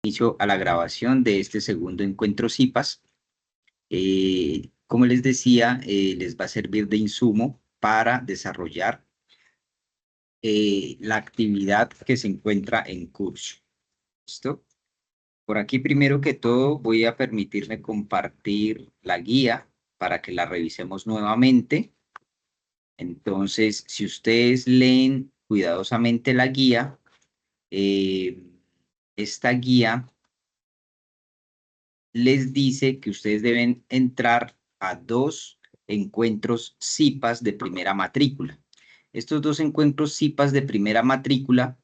Inicio a la grabación de este segundo encuentro CIPAS. Como les decía, les va a servir de insumo para desarrollar la actividad que se encuentra en curso. ¿Listo? Por aquí, primero que todo, voy a permitirme compartir la guía para que la revisemos nuevamente. Entonces, si ustedes leen cuidadosamente la guía, esta guía les dice que ustedes deben entrar a 2 encuentros CIPAS de primera matrícula. Estos 2 encuentros CIPAS de primera matrícula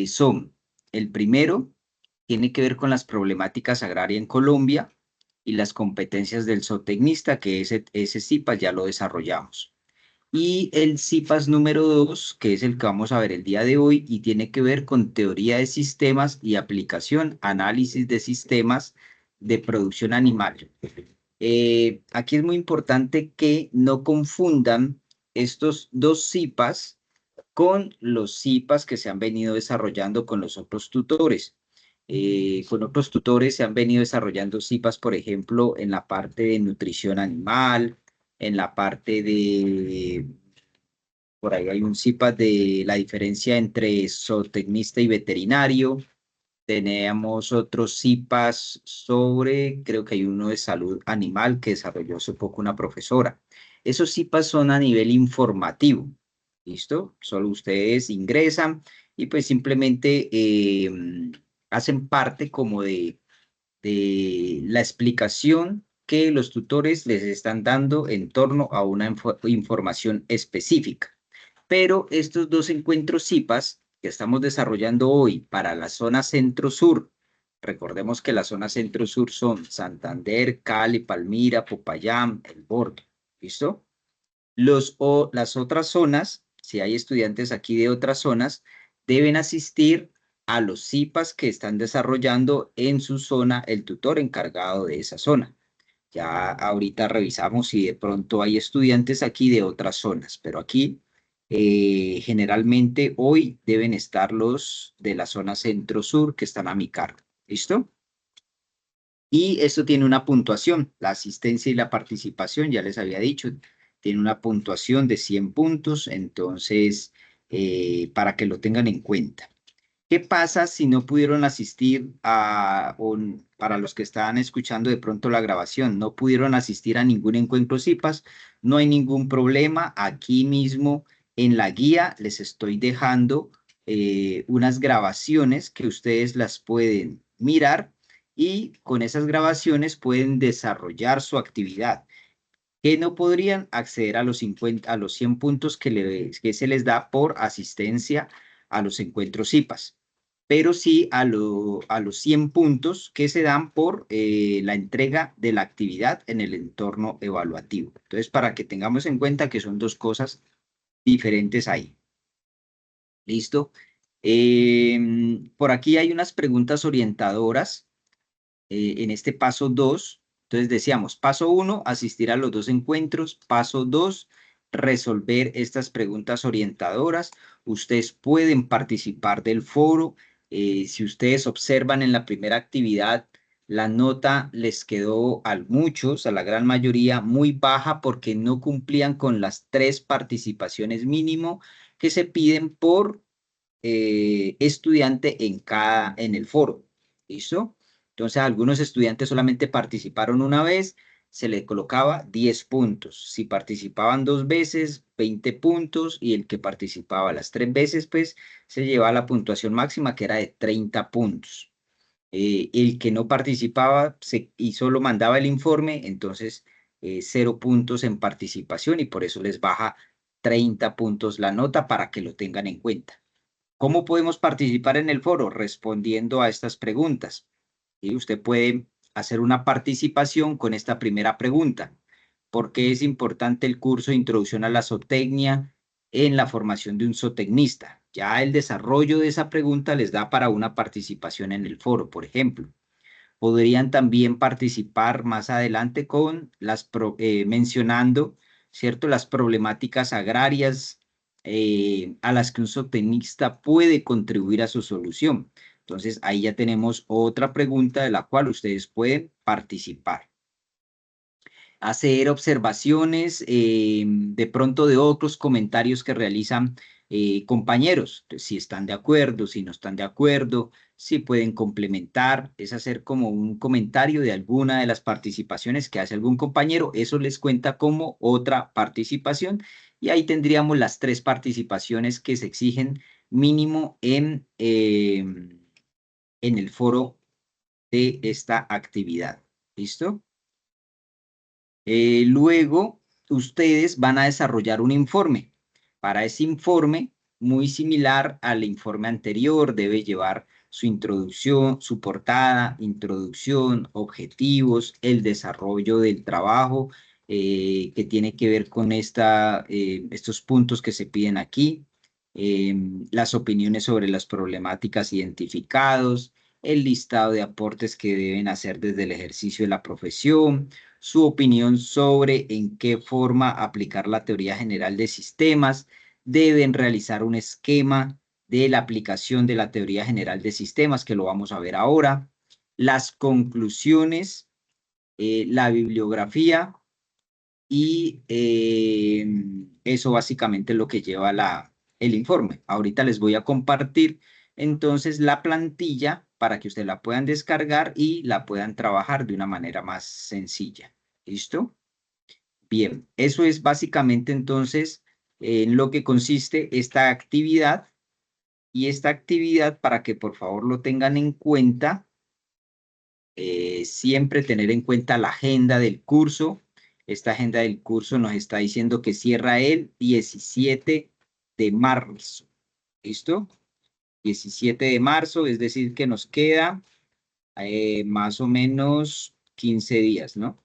son: el primero tiene que ver con las problemáticas agrarias en Colombia y las competencias del zootecnista, que ese CIPAS ya lo desarrollamos. Y el CIPAS número 2, que es el que vamos a ver el día de hoy, y tiene que ver con teoría de sistemas y aplicación, análisis de sistemas de producción animal. Aquí es muy importante que no confundan estos 2 CIPAS con los CIPAS que se han venido desarrollando con los otros tutores. Con otros tutores se han venido desarrollando CIPAS, por ejemplo, en la parte de nutrición animal, en la parte de, por ahí hay un CIPAS de la diferencia entre zootecnista y veterinario. Tenemos otros CIPAS sobre, creo que hay uno de salud animal que desarrolló hace poco una profesora. Esos CIPAS son a nivel informativo, ¿listo? Solo ustedes ingresan y pues simplemente hacen parte como de la explicación que los tutores les están dando en torno a una información específica. Pero estos 2 encuentros CIPAS que estamos desarrollando hoy para la zona centro-sur, recordemos que la zona centro-sur son Santander, Cali, Palmira, Popayán, El Bordo, ¿listo? Las otras zonas, si hay estudiantes aquí de otras zonas, deben asistir a los CIPAS que están desarrollando en su zona el tutor encargado de esa zona. Ya ahorita revisamos si de pronto hay estudiantes aquí de otras zonas, pero aquí generalmente hoy deben estar los de la zona centro-sur que están a mi cargo. ¿Listo? Y esto tiene una puntuación, la asistencia y la participación, ya les había dicho, tiene una puntuación de 100 puntos, entonces, para que lo tengan en cuenta. ¿Qué pasa si no pudieron asistir para los que estaban escuchando de pronto la grabación, no pudieron asistir a ningún encuentro CIPAS? No hay ningún problema. Aquí mismo en la guía les estoy dejando unas grabaciones que ustedes las pueden mirar y con esas grabaciones pueden desarrollar su actividad. Que no podrían acceder a los 50, a los 100 puntos que se les da por asistencia a los encuentros CIPAS, pero sí a los 100 puntos que se dan por la entrega de la actividad en el entorno evaluativo. Entonces, para que tengamos en cuenta que son 2 cosas diferentes ahí. ¿Listo? Por aquí hay unas preguntas orientadoras en este paso 2. Entonces decíamos, paso 1, asistir a los 2 encuentros. Paso 2, resolver estas preguntas orientadoras. Ustedes pueden participar del foro. Si ustedes observan en la primera actividad, la nota les quedó a muchos, a la gran mayoría, muy baja porque no cumplían con las 3 participaciones mínimo que se piden por estudiante en el foro. ¿Listo? Entonces, algunos estudiantes solamente participaron una vez, se le colocaba 10 puntos. Si participaban 2 veces, 20 puntos, y el que participaba las 3 veces, pues, se llevaba la puntuación máxima, que era de 30 puntos. El que no participaba y solo mandaba el informe, entonces 0 puntos en participación, y por eso les baja 30 puntos la nota para que lo tengan en cuenta. ¿Cómo podemos participar en el foro? Respondiendo a estas preguntas. Y usted puede hacer una participación con esta primera pregunta. ¿Por qué es importante el curso de Introducción a la Zootecnia en la formación de un zootecnista? Ya el desarrollo de esa pregunta les da para una participación en el foro, por ejemplo. Podrían también participar más adelante con mencionando, ¿cierto?, las problemáticas agrarias a las que un zootecnista puede contribuir a su solución. Entonces, ahí ya tenemos otra pregunta de la cual ustedes pueden participar. Hacer observaciones de pronto de otros comentarios que realizan compañeros, si están de acuerdo, si no están de acuerdo, si pueden complementar, es hacer como un comentario de alguna de las participaciones que hace algún compañero, eso les cuenta como otra participación y ahí tendríamos las 3 participaciones que se exigen mínimo en el foro de esta actividad. ¿Listo? Luego, ustedes van a desarrollar un informe. Para ese informe, muy similar al informe anterior, debe llevar su introducción, su portada, introducción, objetivos, el desarrollo del trabajo que tiene que ver con estos puntos que se piden aquí, las opiniones sobre las problemáticas identificados, el listado de aportes que deben hacer desde el ejercicio de la profesión, su opinión sobre en qué forma aplicar la teoría general de sistemas, deben realizar un esquema de la aplicación de la teoría general de sistemas, que lo vamos a ver ahora, las conclusiones, la bibliografía y eso básicamente es lo que lleva el informe. Ahorita les voy a compartir entonces la plantilla para que ustedes la puedan descargar y la puedan trabajar de una manera más sencilla. ¿Listo? Bien, eso es básicamente entonces en lo que consiste esta actividad y esta actividad para que por favor lo tengan en cuenta, siempre tener en cuenta la agenda del curso. Esta agenda del curso nos está diciendo que cierra el 17 de marzo. ¿Listo? 17 de marzo, es decir, que nos queda más o menos 15 días, ¿no?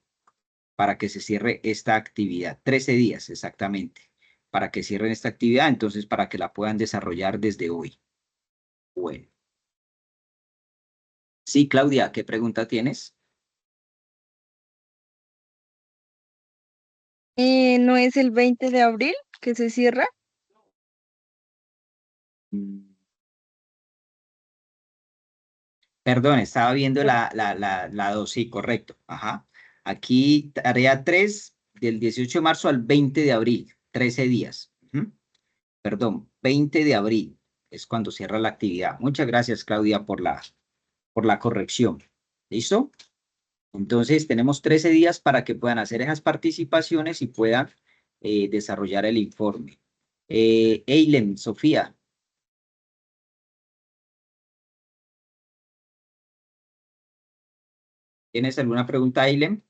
Para que se cierre esta actividad. 13 días exactamente para que cierren esta actividad, entonces para que la puedan desarrollar desde hoy. Bueno. Sí, Claudia, ¿qué pregunta tienes? ¿No es el 20 de abril que se cierra? Mm, Perdón, estaba viendo Por- la 2, sí, correcto. Ajá. Aquí, tarea 3 del 18 de marzo al 20 de abril, 13 días. Ujú. Perdón, 20 de abril es cuando cierra la actividad. Muchas gracias, Claudia, por la corrección. ¿Listo? Entonces, tenemos 13 días para que puedan hacer esas participaciones y puedan desarrollar el informe. Eilen, Sofía, ¿tienes alguna pregunta, Eilen?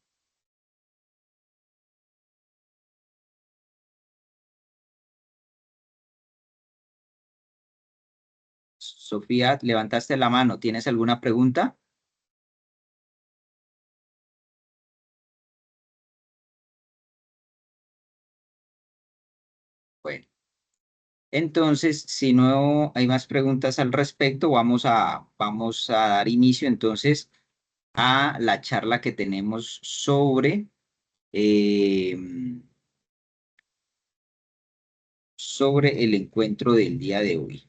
Sofía, levantaste la mano. ¿Tienes alguna pregunta? Bueno, entonces, si no hay más preguntas al respecto, vamos a dar inicio entonces a la charla que tenemos eh, sobre el encuentro del día de hoy.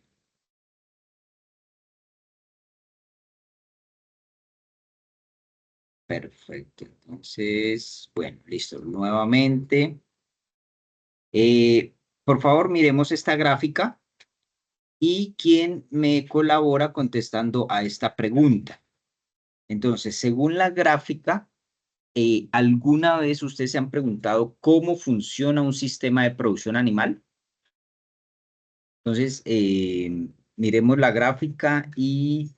Perfecto. Entonces, bueno, listo. Nuevamente, por favor, miremos esta gráfica y quién me colabora contestando a esta pregunta. Entonces, según la gráfica, ¿alguna vez ustedes se han preguntado cómo funciona un sistema de producción animal? Entonces, miremos la gráfica y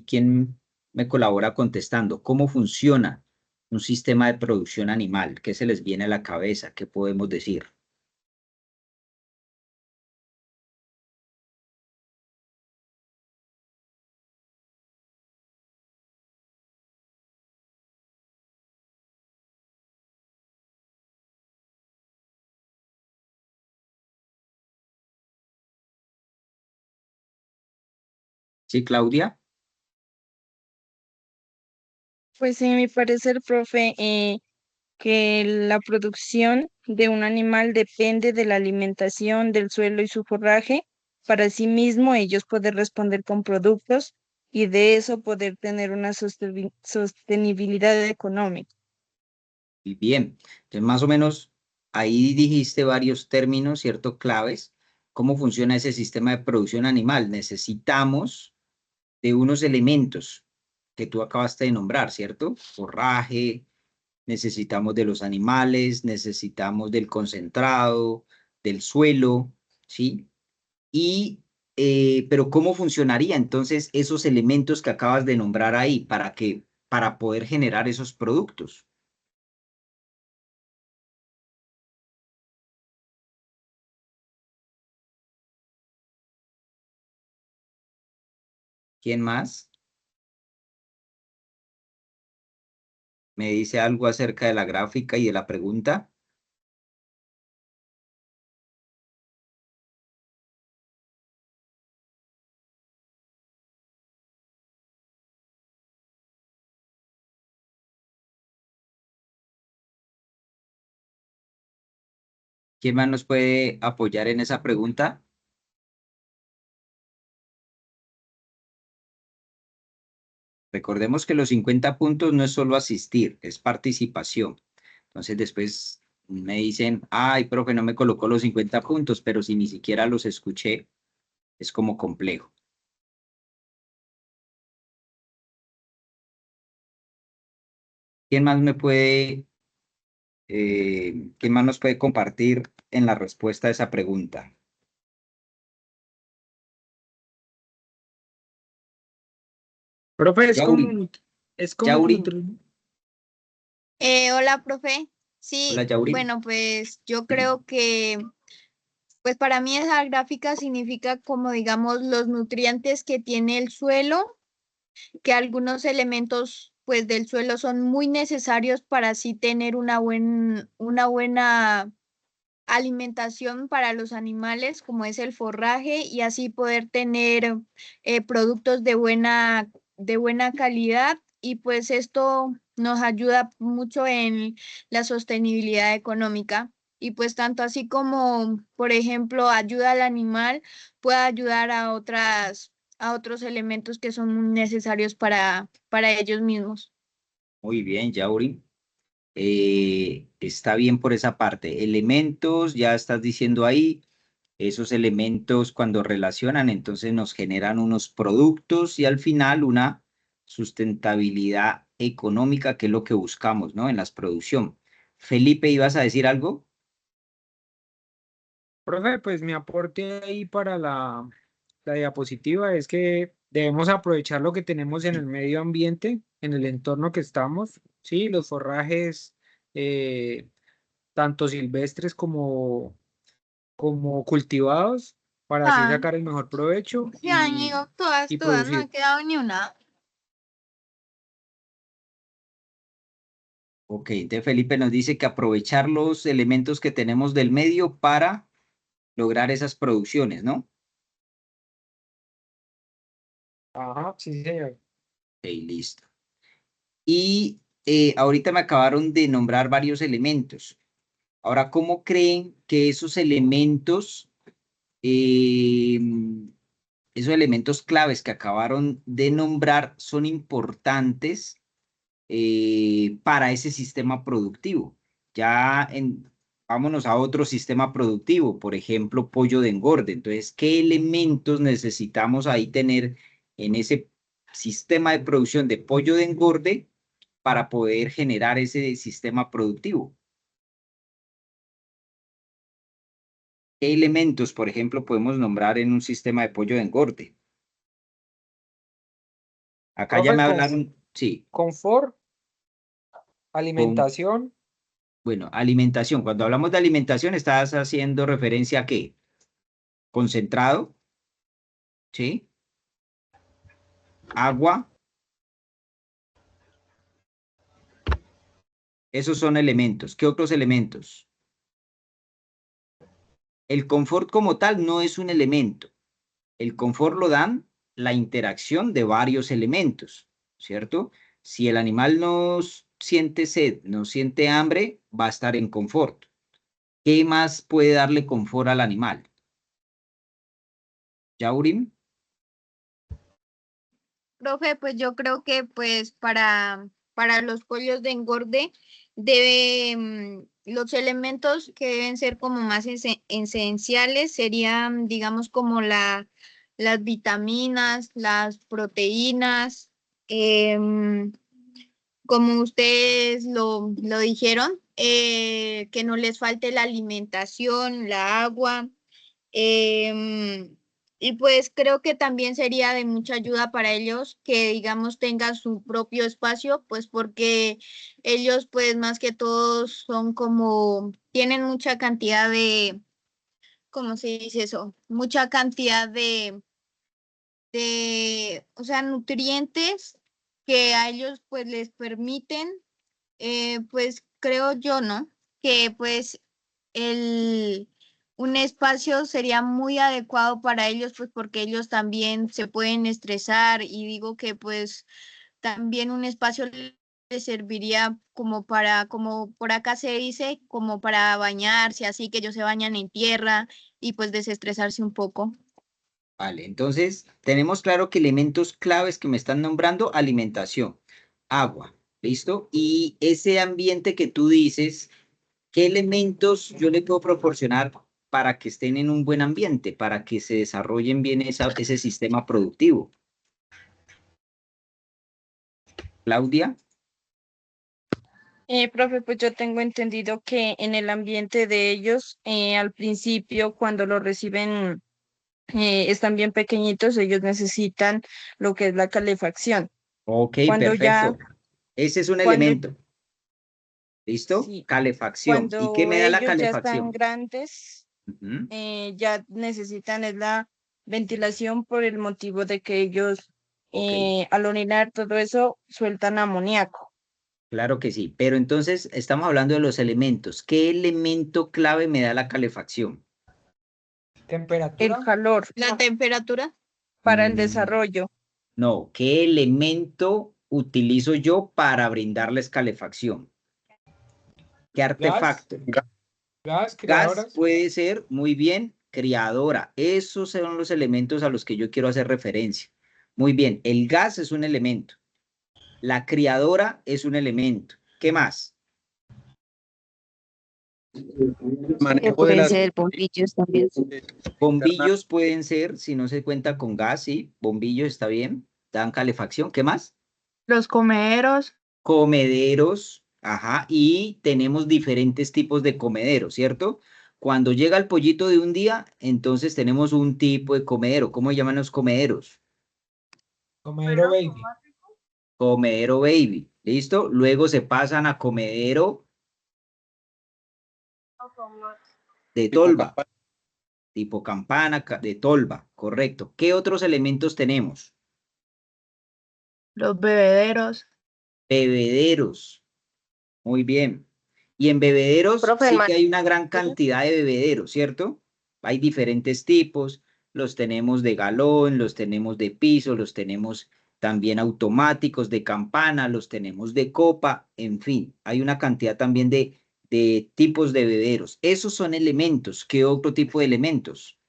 quién me colabora contestando. ¿Cómo funciona un sistema de producción animal? ¿Qué se les viene a la cabeza? ¿Qué podemos decir? ¿Sí, Claudia? Pues en mi parecer, profe, que la producción de un animal depende de la alimentación, del suelo y su forraje, para sí mismo ellos poder responder con productos y de eso poder tener una sostenibilidad económica. Y bien, entonces más o menos ahí dijiste varios términos, ¿cierto? Claves. ¿Cómo funciona ese sistema de producción animal? Necesitamos de unos elementos que tú acabaste de nombrar, ¿cierto? Forraje, necesitamos de los animales, necesitamos del concentrado, del suelo, ¿sí? Y, pero ¿cómo funcionaría entonces esos elementos que acabas de nombrar ahí para poder generar esos productos? ¿Quién más me dice algo acerca de la gráfica y de la pregunta? ¿Quién más nos puede apoyar en esa pregunta? Recordemos que los 50 puntos no es solo asistir, es participación. Entonces después me dicen, ay, profe, no me colocó los 50 puntos, pero si ni siquiera los escuché, es como complejo. ¿Quién más me puede, quién más nos puede compartir en la respuesta a esa pregunta? Profe, Yauri, es como Yauri, Hola, profe. hola Sí, Yauri. bueno, pues yo creo que, pues para mí esa gráfica significa como digamos los nutrientes que tiene el suelo, que algunos elementos pues del suelo son muy necesarios para así tener una buena alimentación para los animales, como es el forraje, y así poder tener productos de buena calidad. Y pues esto nos ayuda mucho en la sostenibilidad económica. Y pues tanto así como, por ejemplo, ayuda al animal, puede ayudar a otros elementos que son muy necesarios para ellos mismos. Muy bien, Yauri. Está bien por esa parte. Elementos, ya estás diciendo ahí, esos elementos cuando relacionan, entonces nos generan unos productos y al final una sustentabilidad económica, que es lo que buscamos, ¿no? En la producción. Felipe, ¿ibas a decir algo? profe, pues mi aporte ahí para la diapositiva es que debemos aprovechar lo que tenemos en el medio ambiente, en el entorno que estamos, sí, los forrajes, eh, tanto silvestres como cultivados, para así Ah, sacar el mejor provecho ya han ido y todas, no ha producir. quedado ni una. Ok, entonces Felipe nos dice que aprovechar los elementos que tenemos del medio para lograr esas producciones, ¿no? Ajá, sí, señor. Ok, listo. Y ahorita me acabaron de nombrar varios elementos. Ahora, ¿cómo creen que eh, esos elementos claves que acabaron de nombrar son importantes para ese sistema productivo? Vámonos a otro sistema productivo, por ejemplo, pollo de engorde. Entonces, ¿qué elementos necesitamos ahí tener en ese sistema de producción de pollo de engorde para poder generar ese sistema productivo? ¿Qué elementos, por ejemplo, podemos nombrar en un sistema de pollo de engorde? Acá ya Profe, me hablaron, sí, confort, con, alimentación, bueno, alimentación. Cuando hablamos de alimentación, estás haciendo referencia a qué? Concentrado, ¿sí? Agua, esos son elementos. ¿Qué otros elementos? El confort como tal no es un elemento. El confort lo dan la interacción de varios elementos, ¿cierto? Si el animal no siente sed, no siente hambre, va a estar en confort. ¿Qué más puede darle confort al animal? Yaurim, Profe, pues yo creo que pues para los pollos de engorde los elementos que deben ser como más esenciales serían, digamos, como las vitaminas, las proteínas, como ustedes lo dijeron, que no les falte la alimentación, la agua. Em, y pues creo que también sería de mucha ayuda para ellos que, digamos, tengan su propio espacio, pues porque ellos, pues más que todos, son como, tienen mucha cantidad de, ¿cómo se dice eso? Mucha cantidad o sea, nutrientes que a ellos, pues les permiten, pues creo yo, ¿no? Que pues el, un espacio sería muy adecuado para ellos, pues porque ellos también se pueden estresar y digo que pues también un espacio les serviría como para, como por acá se dice, como para bañarse, así que ellos se bañan en tierra y pues desestresarse un poco. Vale, entonces tenemos claro que elementos claves que me están nombrando, alimentación, agua, ¿listo? Y ese ambiente que tú dices, ¿qué elementos yo le puedo proporcionar para que estén en un buen ambiente, para que se desarrollen bien ese sistema productivo? Claudia. Profe, pues yo tengo entendido que en el ambiente de ellos, al principio, cuando lo reciben, están bien pequeñitos, ellos necesitan lo que es la calefacción. Ok, Cuando ya, perfecto. Ese es un cuando, elemento. ¿Listo? sí, Calefacción. ¿Y qué cuando me da la ellos ya están calefacción? grandes, Ujú. ya necesitan es la ventilación por el motivo de que ellos, Ok, al orinar todo eso, sueltan amoníaco. claro que sí. Pero entonces estamos hablando de los elementos. ¿Qué elemento clave me da la calefacción? El Temperatura. calor La temperatura, para el Mm, desarrollo. no, ¿qué elemento utilizo yo para brindarles calefacción? ¿Qué Gas. artefacto? Gas, Gas creadoras. puede ser, muy bien, criadora. Esos son los elementos a los que yo quiero hacer referencia. Muy bien, el gas es un elemento. La criadora es un elemento. ¿Qué más? Que Manejo de puede las ser bombillos también. internas, Bombillos pueden ser, si no se cuenta con gas, sí, bombillos está bien, dan calefacción. ¿Qué más? Los comederos. Comederos, ajá, y tenemos diferentes tipos de comederos, ¿cierto? Cuando llega el pollito de un día, entonces tenemos un tipo de comedero. ¿Cómo llaman los comederos? Comedero baby. Comedero baby, ¿listo? Luego se pasan a comedero de tipo tolva, campaña, tipo campana, de tolva, correcto. ¿Qué otros elementos tenemos? Los bebederos. Bebederos, muy bien. Y en bebederos Profe, sí que hay una gran cantidad de bebederos, ¿cierto? Hay diferentes tipos, los tenemos de galón, los tenemos de piso, los tenemos también automáticos de campana, los tenemos de copa, en fin, hay una cantidad también de tipos de bebederos. Esos son elementos. ¿Qué otro tipo de elementos?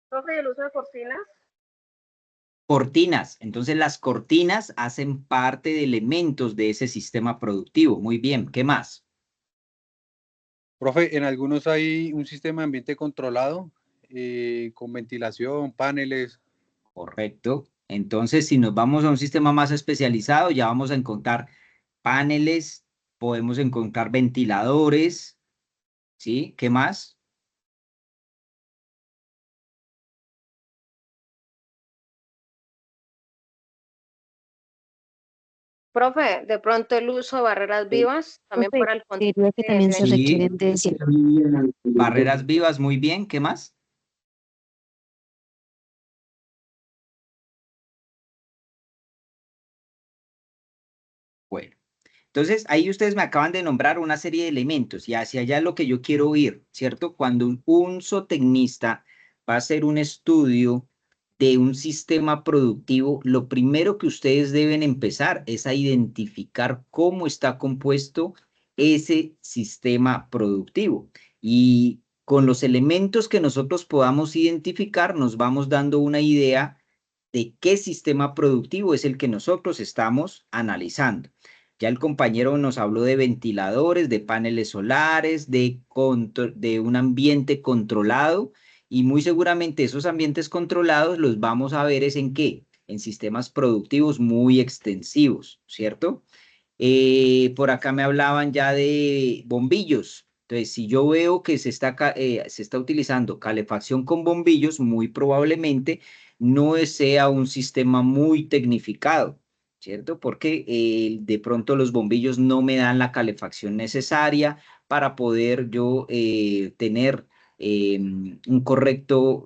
profe, el uso de cortinas. Cortinas. Entonces las cortinas hacen parte de elementos de ese sistema productivo. Muy bien. ¿Qué más? profe, en algunos hay un sistema de ambiente controlado con ventilación, paneles. Correcto. Entonces, si nos vamos a un sistema más especializado, ya vamos a encontrar paneles, podemos encontrar ventiladores, ¿sí? ¿Qué más? Profe, de pronto el uso de barreras vivas también Profe, para el control Diría que también de se Sí, requieren de cierto. barreras vivas, muy bien. ¿Qué más? Bueno, entonces ahí ustedes me acaban de nombrar una serie de elementos y hacia allá es lo que yo quiero ir, ¿cierto? Cuando un zootecnista va a hacer un estudio de un sistema productivo, lo primero que ustedes deben empezar es a identificar cómo está compuesto ese sistema productivo. Y con los elementos que nosotros podamos identificar, nos vamos dando una idea de qué sistema productivo es el que nosotros estamos analizando. Ya el compañero nos habló de ventiladores, de paneles solares, de un ambiente controlado, y muy seguramente esos ambientes controlados los vamos a ver es en qué, en sistemas productivos muy extensivos, ¿cierto? Por acá me hablaban ya de bombillos. Entonces, si yo veo que se está utilizando calefacción con bombillos, muy probablemente no sea un sistema muy tecnificado, ¿cierto? Porque de pronto los bombillos no me dan la calefacción necesaria para poder yo tener un correcto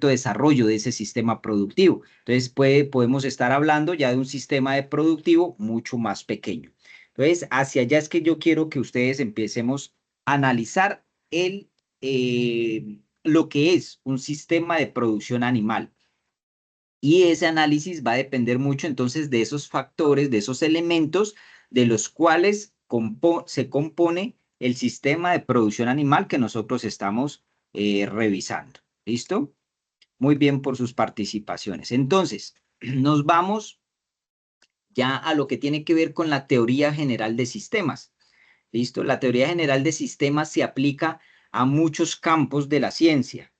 desarrollo de ese sistema productivo. Entonces, podemos estar hablando ya de un sistema de productivo mucho más pequeño. Entonces, hacia allá es que yo quiero que ustedes empecemos a analizar lo que es un sistema de producción animal. Y ese análisis va a depender mucho entonces de esos factores, de esos elementos de los cuales se compone el sistema de producción animal que nosotros estamos revisando. ¿Listo? Muy bien por sus participaciones. Entonces, nos vamos ya a lo que tiene que ver con la teoría general de sistemas. ¿Listo? La teoría general de sistemas se aplica a muchos campos de la ciencia.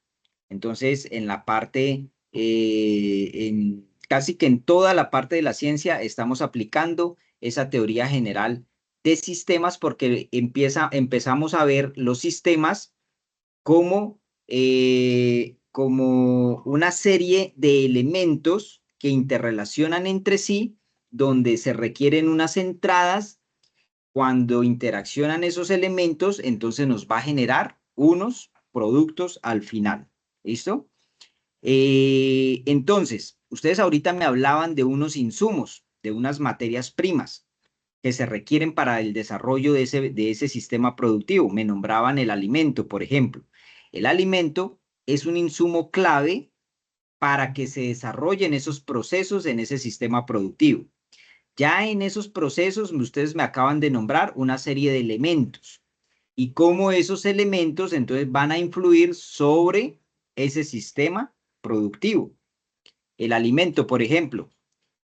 Entonces, en la parte, casi que en toda la parte de la ciencia estamos aplicando esa teoría general de sistemas porque empezamos a ver los sistemas como una serie de elementos que interrelacionan entre sí, donde se requieren unas entradas. Cuando interaccionan esos elementos, entonces nos va a generar unos productos al final. ¿Listo? Entonces, ustedes ahorita me hablaban de unos insumos, de unas materias primas que se requieren para el desarrollo de ese sistema productivo. Me nombraban el alimento, por ejemplo. El alimento es un insumo clave para que se desarrollen esos procesos en ese sistema productivo. Ya en esos procesos, ustedes me acaban de nombrar una serie de elementos y cómo esos elementos entonces van a influir sobre ese sistema productivo. El alimento, por ejemplo,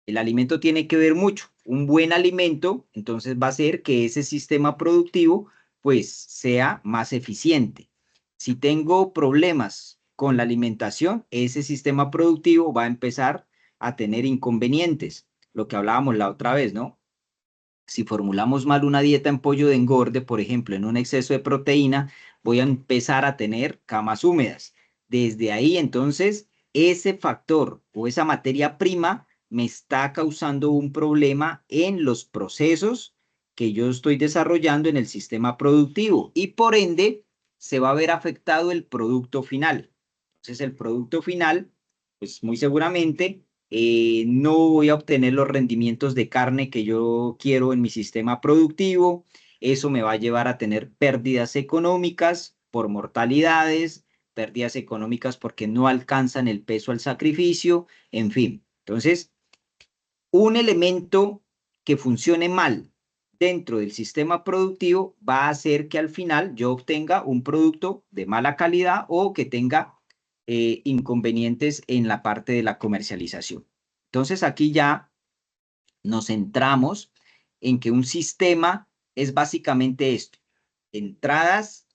el alimento tiene que ver mucho. Un buen alimento, entonces va a hacer que ese sistema productivo pues sea más eficiente. Si tengo problemas con la alimentación, ese sistema productivo va a empezar a tener inconvenientes. Lo que hablábamos la otra vez, ¿no? Si formulamos mal una dieta en pollo de engorde, por ejemplo, en un exceso de proteína, voy a empezar a tener camas húmedas. Desde ahí, entonces, ese factor o esa materia prima me está causando un problema en los procesos que yo estoy desarrollando en el sistema productivo y por ende se va a ver afectado el producto final. Entonces, el producto final, pues muy seguramente no voy a obtener los rendimientos de carne que yo quiero en mi sistema productivo. Eso me va a llevar a tener pérdidas económicas por mortalidades, pérdidas económicas porque no alcanzan el peso al sacrificio, en fin. Entonces, un elemento que funcione mal dentro del sistema productivo va a hacer que al final yo obtenga un producto de mala calidad o que tenga inconvenientes en la parte de la comercialización. Entonces aquí ya nos centramos en que un sistema es básicamente esto: entradas,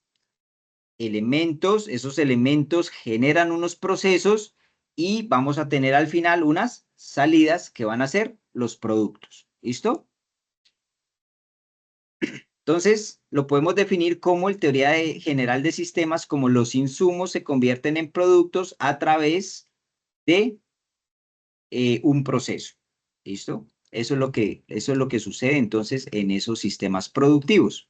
elementos, esos elementos generan unos procesos y vamos a tener al final unas salidas que van a ser los productos. ¿Listo? Entonces, lo podemos definir como el teoría general de sistemas, como los insumos se convierten en productos a través de un proceso. ¿Listo? Eso es lo que sucede entonces en esos sistemas productivos.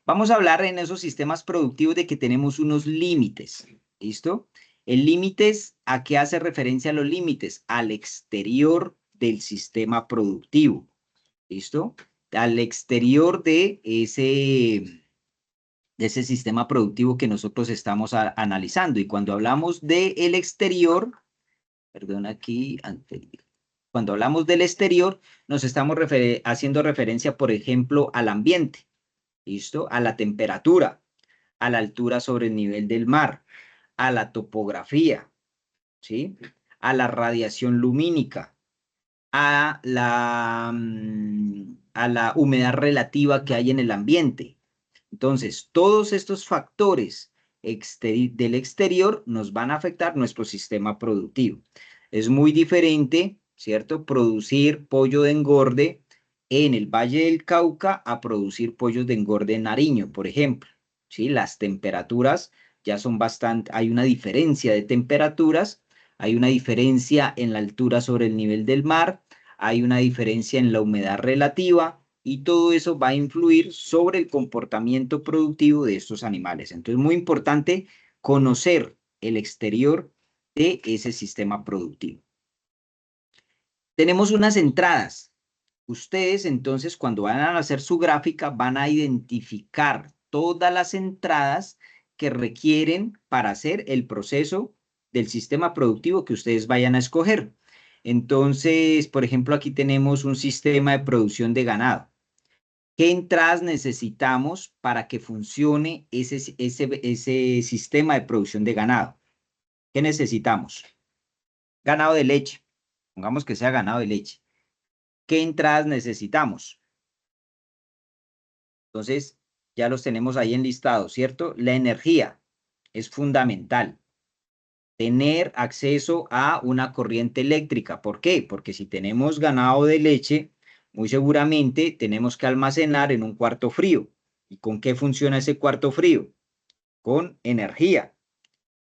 Vamos a hablar en esos sistemas productivos de que tenemos unos límites. ¿Listo? El límites, ¿a qué hace referencia los límites? Al exterior del sistema productivo. ¿Listo? Al exterior de ese sistema productivo que nosotros estamos analizando. Y cuando hablamos del exterior, perdón, aquí, cuando hablamos del exterior, nos estamos haciendo referencia, por ejemplo, al ambiente, ¿listo? A la temperatura, a la altura sobre el nivel del mar, a la topografía, ¿sí? A la radiación lumínica, a la humedad relativa que hay en el ambiente. Entonces, todos estos factores del exterior nos van a afectar nuestro sistema productivo. Es muy diferente, ¿cierto? Producir pollo de engorde en el Valle del Cauca a producir pollos de engorde en Nariño, por ejemplo. ¿Sí? Las temperaturas ya son bastante, hay una diferencia de temperaturas, hay una diferencia en la altura sobre el nivel del mar, hay una diferencia en la humedad relativa, y todo eso va a influir sobre el comportamiento productivo de estos animales. Entonces, muy importante conocer el exterior de ese sistema productivo. Tenemos unas entradas. Ustedes, entonces, cuando van a hacer su gráfica, van a identificar todas las entradas que requieren para hacer el proceso del sistema productivo que ustedes vayan a escoger. Entonces, por ejemplo, aquí tenemos un sistema de producción de ganado. ¿Qué entradas necesitamos para que funcione ese sistema de producción de ganado? ¿Qué necesitamos? Ganado de leche. Pongamos que sea ganado de leche. ¿Qué entradas necesitamos? Entonces, ya los tenemos ahí enlistados, ¿cierto? La energía es fundamental. Tener acceso a una corriente eléctrica. ¿Por qué? Porque si tenemos ganado de leche, muy seguramente tenemos que almacenar en un cuarto frío. ¿Y con qué funciona ese cuarto frío? Con energía.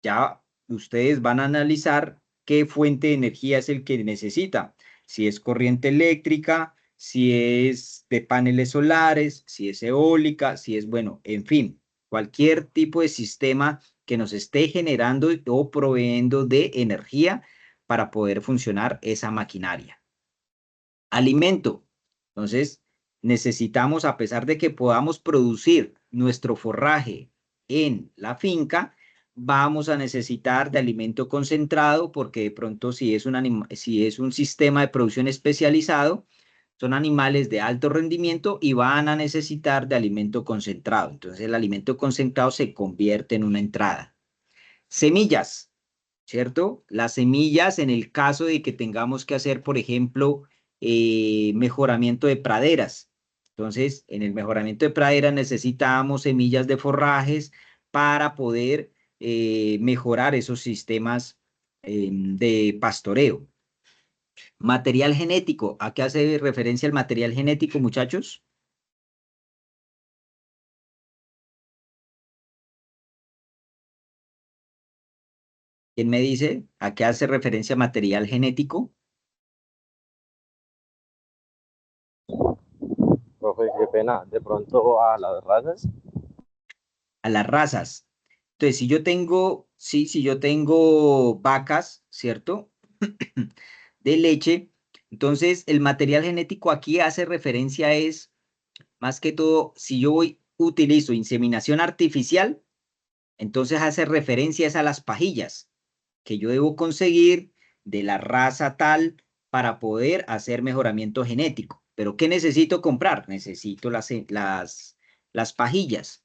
Ya ustedes van a analizar qué fuente de energía es el que necesita. Si es corriente eléctrica, si es de paneles solares, si es eólica, si es, bueno, en fin, cualquier tipo de sistema que nos esté generando o proveyendo de energía para poder funcionar esa maquinaria. Alimento. Entonces, necesitamos, a pesar de que podamos producir nuestro forraje en la finca, vamos a necesitar de alimento concentrado, porque de pronto si es un sistema de producción especializado, son animales de alto rendimiento y van a necesitar de alimento concentrado. Entonces, el alimento concentrado se convierte en una entrada. Semillas, ¿cierto? Las semillas, en el caso de que tengamos que hacer, por ejemplo, mejoramiento de praderas. Entonces, en el mejoramiento de praderas necesitamos semillas de forrajes para poder mejorar esos sistemas de pastoreo. Material genético. ¿A qué hace referencia el material genético, muchachos? ¿Quién me dice a qué hace referencia material genético? Profe, qué pena, de pronto a las razas. A las razas. Entonces, si yo tengo vacas, ¿cierto? De leche, entonces el material genético aquí hace referencia es, más que todo, si yo utilizo inseminación artificial, entonces hace referencia es a las pajillas que yo debo conseguir de la raza tal para poder hacer mejoramiento genético. ¿Pero qué necesito comprar? Necesito las pajillas.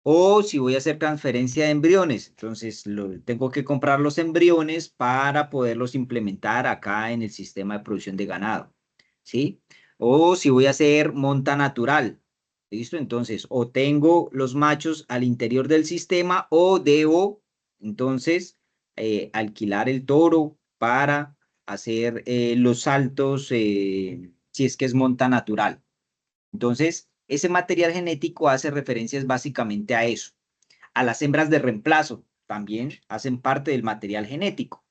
O si voy a hacer transferencia de embriones, entonces tengo que comprar los embriones para poderlos implementar acá en el sistema de producción de ganado, ¿sí? O si voy a hacer monta natural, ¿listo? Entonces, o tengo los machos al interior del sistema o debo, entonces, alquilar el toro para hacer los saltos, si es que es monta natural. Entonces, ese material genético hace referencias básicamente a eso. A las hembras de reemplazo también hacen parte del material genético.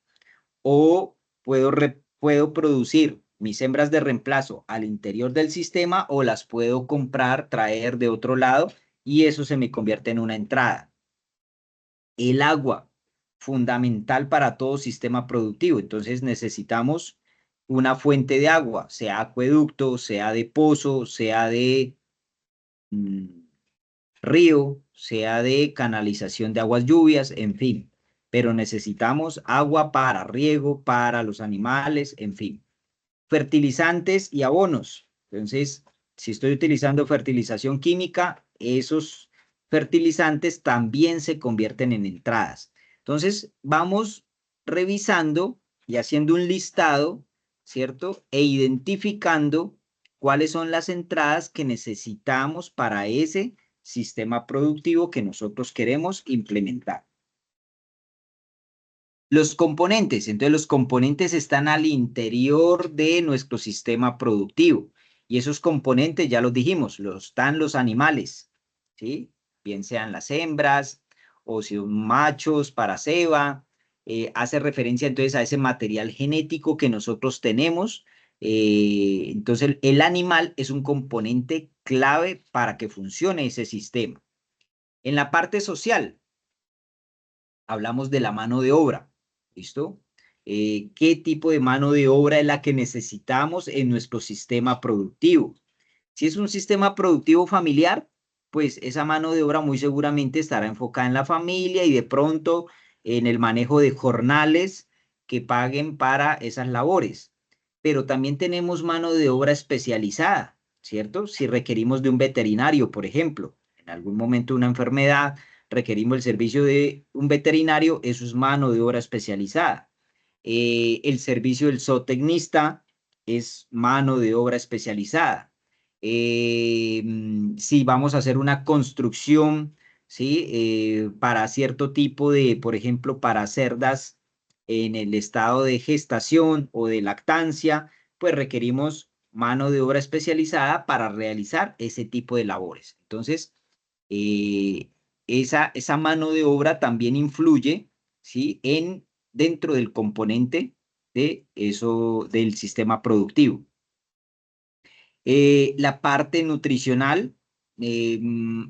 O puedo producir mis hembras de reemplazo al interior del sistema o las puedo comprar, traer de otro lado y eso se me convierte en una entrada. El agua, fundamental para todo sistema productivo. Entonces necesitamos una fuente de agua, sea acueducto, sea de pozo, sea de río, sea de canalización de aguas lluvias, en fin. Pero necesitamos agua para riego, para los animales, en fin. Fertilizantes y abonos. Entonces, si estoy utilizando fertilización química, esos fertilizantes también se convierten en entradas. Entonces, vamos revisando y haciendo un listado, ¿cierto? E identificando cuáles son las entradas que necesitamos para ese sistema productivo que nosotros queremos implementar. Los componentes, entonces los componentes están al interior de nuestro sistema productivo y esos componentes, ya los dijimos, están los animales, ¿sí? Bien sean las hembras o si son machos para ceba, hace referencia entonces a ese material genético que nosotros tenemos. Entonces el animal es un componente clave para que funcione ese sistema. En la parte social, hablamos de la mano de obra, ¿listo? ¿Qué tipo de mano de obra es la que necesitamos en nuestro sistema productivo? Si es un sistema productivo familiar, pues esa mano de obra muy seguramente estará enfocada en la familia y de pronto en el manejo de jornales que paguen para esas labores. Pero también tenemos mano de obra especializada, ¿cierto? Si requerimos de un veterinario, por ejemplo, en algún momento una enfermedad, requerimos el servicio de un veterinario, eso es mano de obra especializada. El servicio del zootecnista es mano de obra especializada. Si vamos a hacer una construcción, ¿sí? Para cierto tipo de, por ejemplo, para cerdas en el estado de gestación o de lactancia, pues requerimos mano de obra especializada para realizar ese tipo de labores. Entonces, esa mano de obra también influye, ¿sí? Dentro del componente de eso, del sistema productivo. La parte nutricional,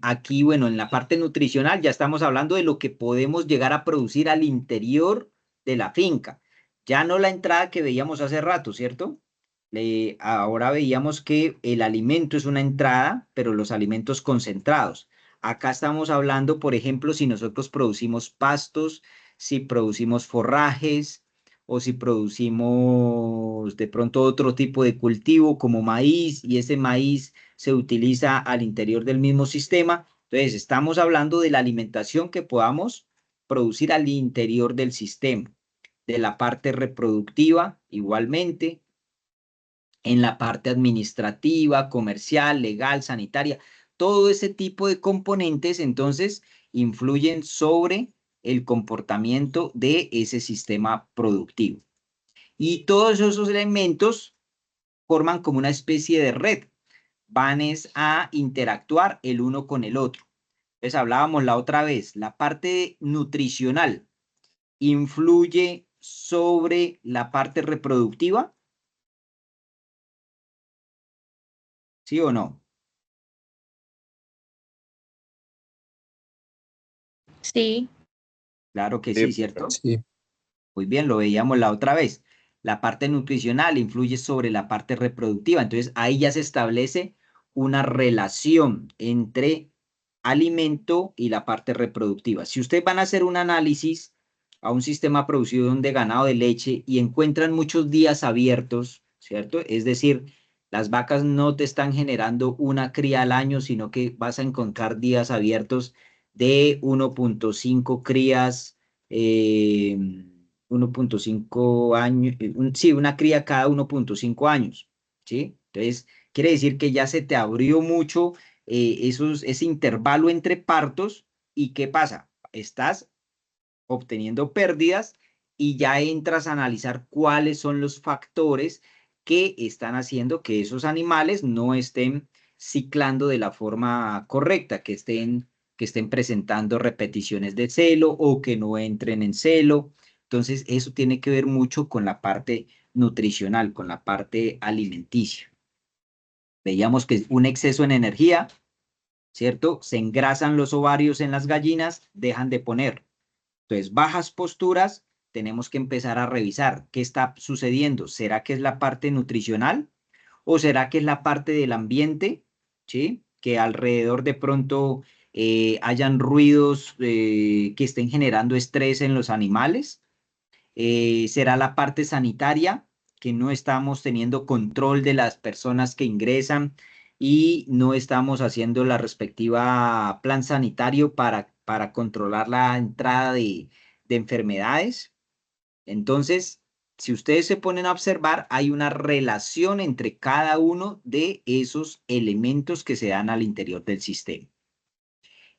aquí, bueno, en la parte nutricional ya estamos hablando de lo que podemos llegar a producir al interior de la finca. Ya no la entrada que veíamos hace rato, ¿cierto? Ahora veíamos que el alimento es una entrada, pero los alimentos concentrados. Acá estamos hablando, por ejemplo, si nosotros producimos pastos, si producimos forrajes, o si producimos de pronto otro tipo de cultivo como maíz y ese maíz se utiliza al interior del mismo sistema. Entonces, estamos hablando de la alimentación que podamos producir al interior del sistema, de la parte reproductiva igualmente, en la parte administrativa, comercial, legal, sanitaria, todo ese tipo de componentes entonces influyen sobre el comportamiento de ese sistema productivo. Y todos esos elementos forman como una especie de red, van a interactuar el uno con el otro. Entonces hablábamos la otra vez, la parte nutricional influye sobre la parte reproductiva, ¿sí o no? Sí. Claro que sí, Sí, ¿cierto? Sí, Muy bien, lo veíamos la otra vez. La parte nutricional influye sobre la parte reproductiva. Entonces, ahí ya se establece una relación entre alimento y la parte reproductiva. Si ustedes van a hacer un análisis a un sistema producido de ganado de leche y encuentran muchos días abiertos, ¿cierto? Es decir, las vacas no te están generando una cría al año, sino que vas a encontrar días abiertos de 1.5 crías. 1.5 años, sí, una cría cada 1.5 años, ¿sí? Entonces, quiere decir que ya se te abrió mucho ese intervalo entre partos y ¿qué pasa? Estás obteniendo pérdidas y ya entras a analizar cuáles son los factores que están haciendo que esos animales no estén ciclando de la forma correcta, que estén presentando repeticiones de celo o que no entren en celo. Entonces, eso tiene que ver mucho con la parte nutricional, con la parte alimenticia. Veíamos que un exceso en energía, ¿cierto? Se engrasan los ovarios en las gallinas, dejan de poner. Entonces, bajas posturas, tenemos que empezar a revisar qué está sucediendo. ¿Será que es la parte nutricional o será que es la parte del ambiente? ¿Sí? Que alrededor de pronto hayan ruidos que estén generando estrés en los animales. ¿Será la parte sanitaria, que no estamos teniendo control de las personas que ingresan y no estamos haciendo la respectiva plan sanitario para controlar la entrada de enfermedades? Entonces, si ustedes se ponen a observar, hay una relación entre cada uno de esos elementos que se dan al interior del sistema.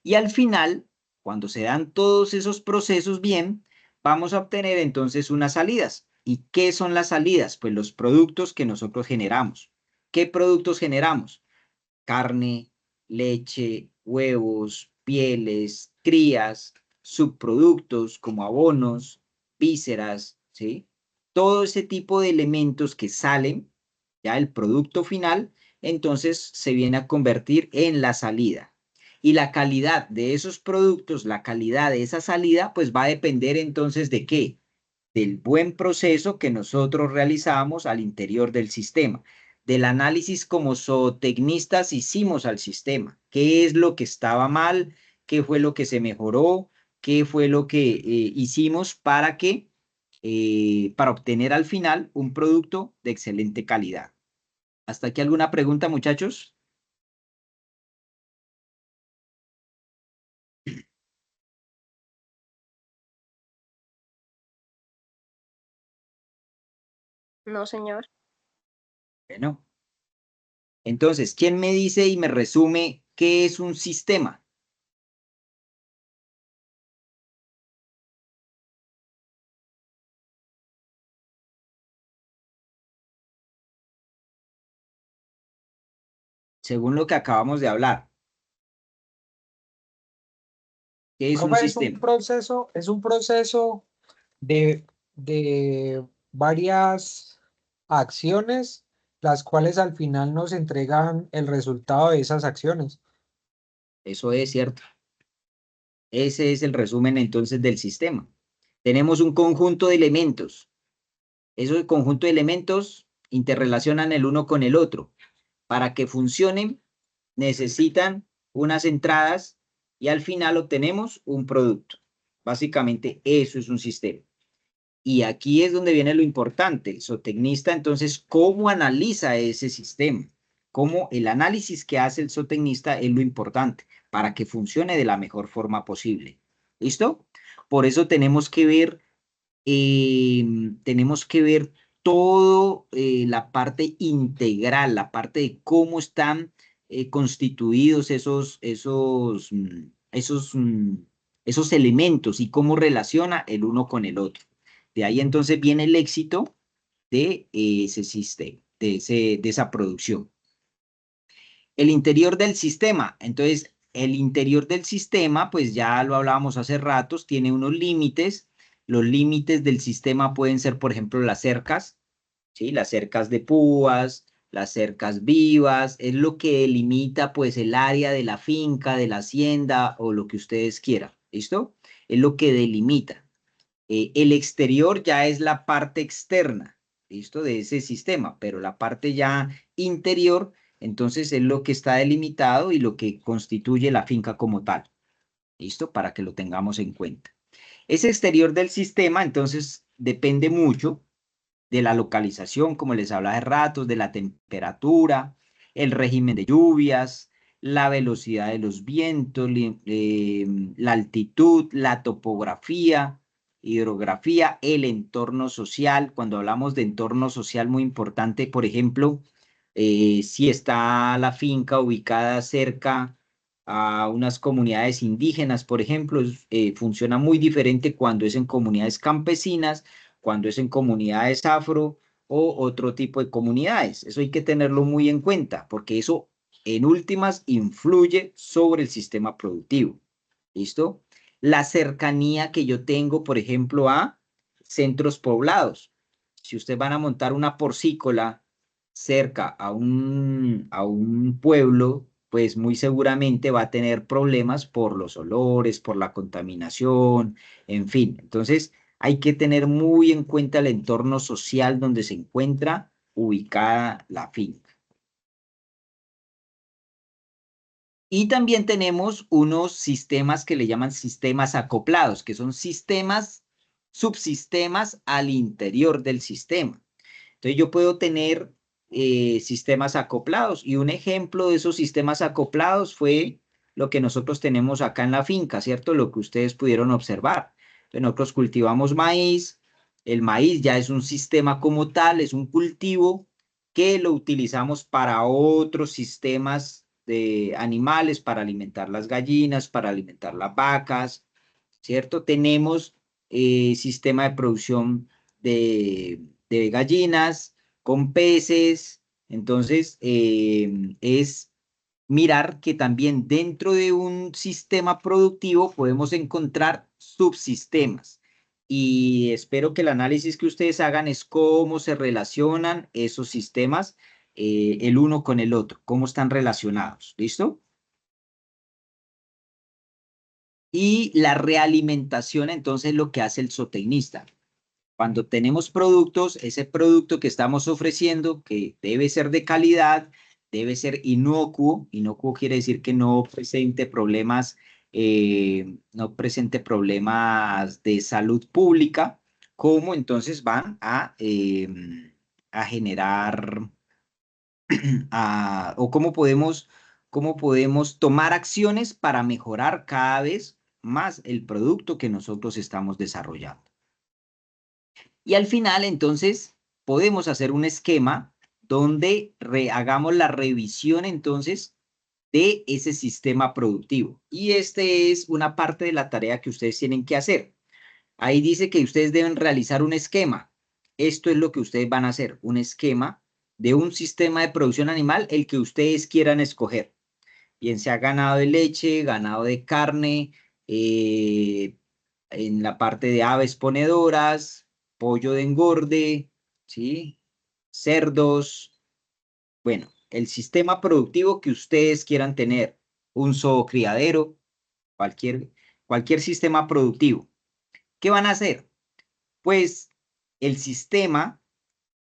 Y al final, cuando se dan todos esos procesos bien, vamos a obtener entonces unas salidas. ¿Y qué son las salidas? Pues los productos que nosotros generamos. ¿Qué productos generamos? Carne, leche, huevos, pieles, crías, subproductos como abonos, vísceras, ¿sí? Todo ese tipo de elementos que salen, ya el producto final, entonces se viene a convertir en la salida. Y la calidad de esos productos, la calidad de esa salida, pues va a depender entonces de qué, del buen proceso que nosotros realizamos al interior del sistema, del análisis como zootecnistas hicimos al sistema, qué es lo que estaba mal, qué fue lo que se mejoró, qué fue lo que hicimos para obtener al final un producto de excelente calidad. ¿Hasta aquí alguna pregunta, muchachos? No, señor. Bueno, entonces, ¿quién me dice y me resume qué es un sistema? Según lo que acabamos de hablar, ¿qué es un Profe, sistema? es un proceso de varias acciones, las cuales al final nos entregan el resultado de esas acciones. Eso es cierto. Ese es el resumen entonces del sistema. Tenemos un conjunto de elementos. Esos conjuntos de elementos interrelacionan el uno con el otro. Para que funcionen, necesitan unas entradas y al final obtenemos un producto. Básicamente, eso es un sistema. Y aquí es donde viene lo importante. El zootecnista, entonces, ¿cómo analiza ese sistema? ¿Cómo el análisis que hace el zootecnista es lo importante para que funcione de la mejor forma posible? ¿Listo? Por eso tenemos que ver todo la parte integral, la parte de cómo están constituidos esos elementos y cómo relaciona el uno con el otro. De ahí entonces viene el éxito de ese sistema, de esa producción. El interior del sistema, entonces el interior del sistema, pues ya lo hablábamos hace ratos, tiene unos límites. Los límites del sistema pueden ser, por ejemplo, las cercas, ¿sí? Las cercas de púas, las cercas vivas, es lo que delimita pues el área de la finca, de la hacienda o lo que ustedes quieran, ¿listo? Es lo que delimita. El exterior ya es la parte externa, ¿listo? De ese sistema, pero la parte ya interior, entonces es lo que está delimitado y lo que constituye la finca como tal, ¿listo? Para que lo tengamos en cuenta. Ese exterior del sistema, entonces, depende mucho de la localización, como les hablaba de ratos, de la temperatura, el régimen de lluvias, la velocidad de los vientos, la altitud, la topografía, hidrografía, el entorno social. Cuando hablamos de entorno social, muy importante, por ejemplo, si está la finca ubicada cerca a unas comunidades indígenas, por ejemplo, funciona muy diferente cuando es en comunidades campesinas, cuando es en comunidades afro o otro tipo de comunidades. Eso hay que tenerlo muy en cuenta, porque eso en últimas influye sobre el sistema productivo. ¿Listo? La cercanía que yo tengo, por ejemplo, a centros poblados. Si ustedes van a montar una porcícola cerca a un pueblo, pues muy seguramente va a tener problemas por los olores, por la contaminación, en fin. Entonces, hay que tener muy en cuenta el entorno social donde se encuentra ubicada la finca. Y también tenemos unos sistemas que le llaman sistemas acoplados, que son subsistemas al interior del sistema. Entonces yo puedo tener sistemas acoplados y un ejemplo de esos sistemas acoplados fue lo que nosotros tenemos acá en la finca, ¿cierto? Lo que ustedes pudieron observar. Entonces nosotros cultivamos maíz, El maíz ya es un sistema como tal, es un cultivo que lo utilizamos para otros sistemas de animales, para alimentar las gallinas, para alimentar las vacas, ¿cierto? Tenemos sistema de producción de gallinas con peces, entonces es mirar que también dentro de un sistema productivo podemos encontrar subsistemas. Y espero que el análisis que ustedes hagan es cómo se relacionan esos sistemas el uno con el otro, cómo están relacionados. ¿Listo? Y la realimentación, entonces, lo que hace el zootecnista. Cuando tenemos productos, ese producto que estamos ofreciendo, que debe ser de calidad, debe ser inocuo. Inocuo quiere decir que no presente problemas, no presente problemas de salud pública. ¿Cómo entonces van a generar, o cómo podemos tomar acciones para mejorar cada vez más el producto que nosotros estamos desarrollando? Y al final, entonces, podemos hacer un esquema donde hagamos la revisión, entonces, de ese sistema productivo. Y este es una parte de la tarea que ustedes tienen que hacer. Ahí dice que ustedes deben realizar un esquema. Esto es lo que ustedes van a hacer, un esquema de un sistema de producción animal, el que ustedes quieran escoger. Bien sea ganado de leche, ganado de carne, en la parte de aves ponedoras, pollo de engorde, ¿sí? Cerdos. Bueno, el sistema productivo que ustedes quieran tener, un zoocriadero, cualquier sistema productivo. ¿Qué van a hacer? Pues el sistema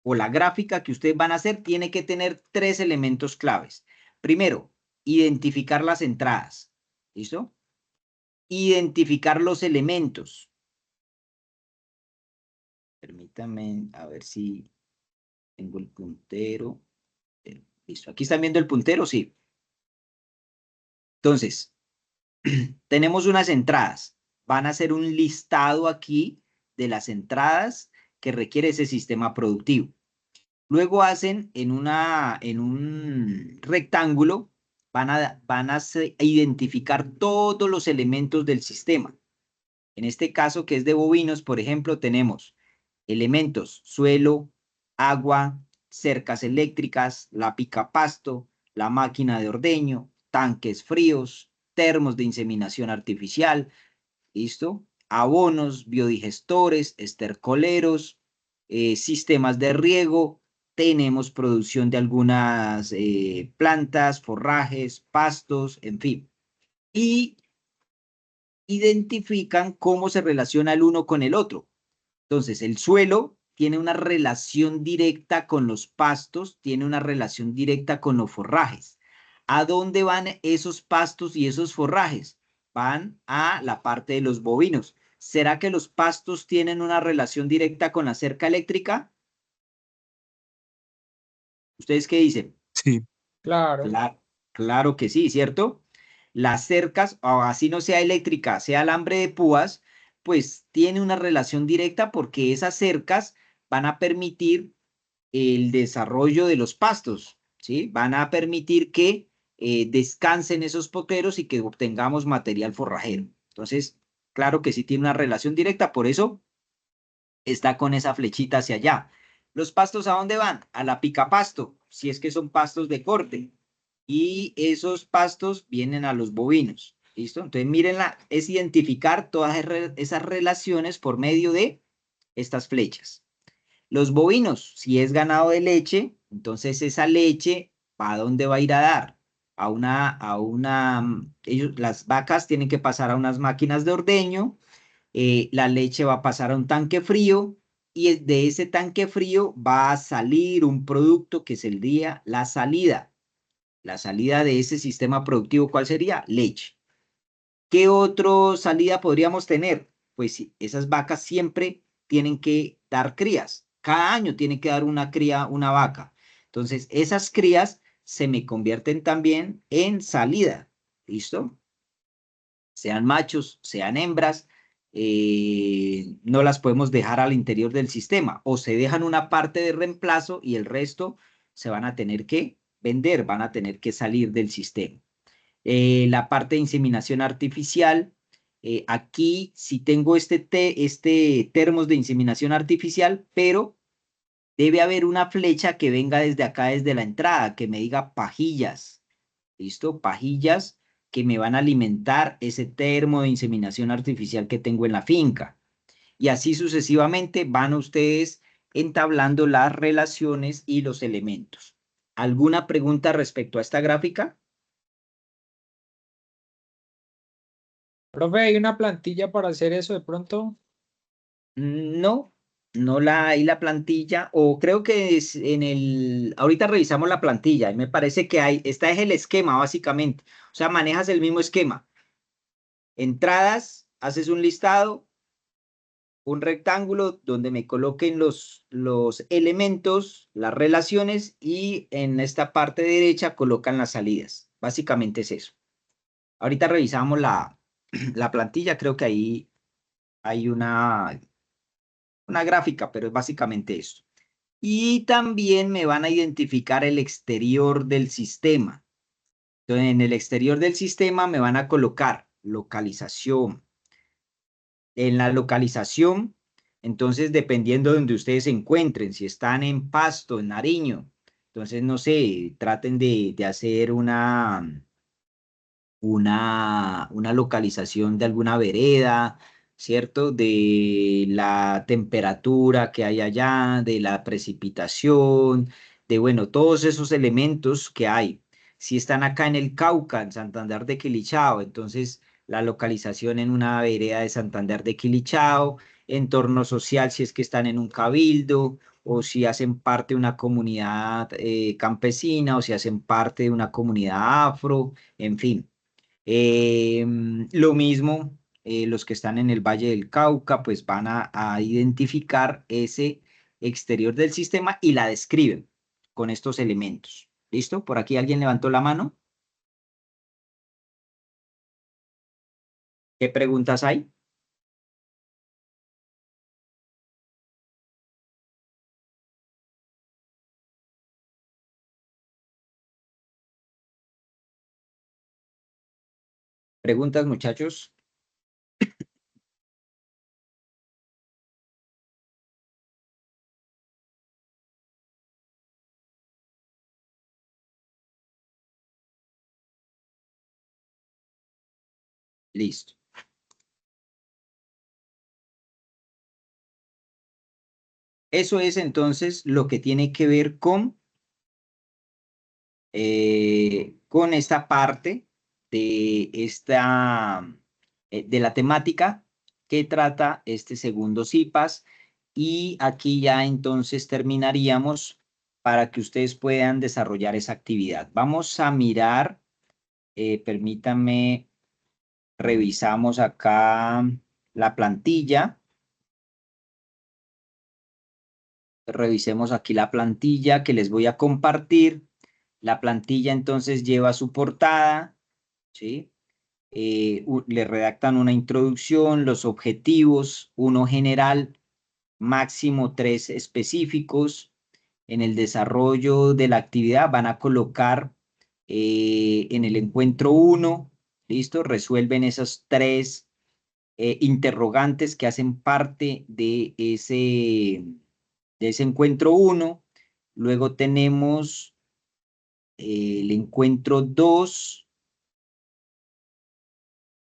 o la gráfica que ustedes van a hacer tiene que tener 3 elementos claves. Primero, identificar las entradas. ¿Listo? Identificar los elementos. Permítanme a ver si tengo el puntero. Listo. ¿Aquí están viendo el puntero? Sí. Entonces, tenemos unas entradas. Van a hacer un listado aquí de las entradas que requiere ese sistema productivo. Luego hacen en un rectángulo, van a identificar todos los elementos del sistema. En este caso, que es de bovinos, por ejemplo, tenemos elementos: suelo, agua, cercas eléctricas, la picapasto, la máquina de ordeño, tanques fríos, termos de inseminación artificial, ¿listo? Abonos, biodigestores, estercoleros, sistemas de riego. Tenemos producción de algunas plantas, forrajes, pastos, en fin. Y identifican cómo se relaciona el uno con el otro. Entonces, el suelo tiene una relación directa con los pastos, tiene una relación directa con los forrajes. ¿A dónde van esos pastos y esos forrajes? Van a la parte de los bovinos. ¿Será que los pastos tienen una relación directa con la cerca eléctrica? ¿Ustedes qué dicen? Sí. Claro. Claro que sí, ¿cierto? Las cercas, o así no sea eléctrica, sea alambre de púas, pues tiene una relación directa porque esas cercas van a permitir el desarrollo de los pastos, ¿sí? Van a permitir que descansen esos potreros y que obtengamos material forrajero. Entonces, claro que sí tiene una relación directa, por eso está con esa flechita hacia allá. ¿Los pastos a dónde van? A la picapasto, si es que son pastos de corte. Y esos pastos vienen a los bovinos. ¿Listo? Entonces, mírenla, es identificar todas esas relaciones por medio de estas flechas. Los bovinos, si es ganado de leche, entonces esa leche, ¿a dónde va a ir a dar? Las vacas tienen que pasar a unas máquinas de ordeño, la leche va a pasar a un tanque frío y de ese tanque frío va a salir un producto que sería la salida. La salida de ese sistema productivo, ¿cuál sería? Leche. ¿Qué otra salida podríamos tener? Pues sí, esas vacas siempre tienen que dar crías. Cada año tiene que dar una cría una vaca. Entonces, esas crías se me convierten también en salida. ¿Listo? Sean machos, sean hembras, no las podemos dejar al interior del sistema, o se dejan una parte de reemplazo y el resto se van a tener que vender, van a tener que salir del sistema. La parte de inseminación artificial, aquí sí tengo este termos de inseminación artificial, pero debe haber una flecha que venga desde acá, desde la entrada, que me diga pajillas. ¿Listo? Pajillas que me van a alimentar ese termo de inseminación artificial que tengo en la finca. Y así sucesivamente van ustedes entablando las relaciones y los elementos. ¿Alguna pregunta respecto a esta gráfica? Profe, ¿hay una plantilla para hacer eso de pronto? No, no hay la plantilla, o creo que es ahorita revisamos la plantilla y me parece que esta es el esquema básicamente, o sea, manejas el mismo esquema. Entradas, haces un listado, un rectángulo donde me coloquen los elementos, las relaciones y en esta parte derecha colocan las salidas. Básicamente es eso. Ahorita revisamos la plantilla, creo que ahí hay una gráfica, pero es básicamente esto. Y también me van a identificar el exterior del sistema. Entonces, en el exterior del sistema me van a colocar localización. En la localización, entonces, dependiendo de donde ustedes se encuentren, si están en Pasto, en Nariño, entonces, no sé, traten de hacer una localización de alguna vereda, ¿cierto? De la temperatura que hay allá, de la precipitación, de, bueno, todos esos elementos que hay. Si están acá en el Cauca, en Santander de Quilichao, entonces la localización en una vereda de Santander de Quilichao, entorno social si es que están en un cabildo, o si hacen parte de una comunidad campesina, o si hacen parte de una comunidad afro, en fin. Lo mismo, los que están en el Valle del Cauca, pues van a identificar ese exterior del sistema y la describen con estos elementos. ¿Listo? ¿Por aquí alguien levantó la mano? ¿Qué preguntas hay? ¿Preguntas, muchachos? Listo. Eso es entonces lo que tiene que ver con esta parte de la temática que trata este segundo CIPAS. Y aquí ya entonces terminaríamos para que ustedes puedan desarrollar esa actividad. Vamos a mirar, permítanme, revisamos acá la plantilla. Revisemos aquí la plantilla que les voy a compartir. La plantilla entonces lleva su portada, ¿sí? Le redactan una introducción, los objetivos, uno general, máximo 3 específicos. En el desarrollo de la actividad van a colocar en el encuentro 1, ¿listo? Resuelven esos 3 interrogantes que hacen parte de ese encuentro 1. Luego tenemos el encuentro 2.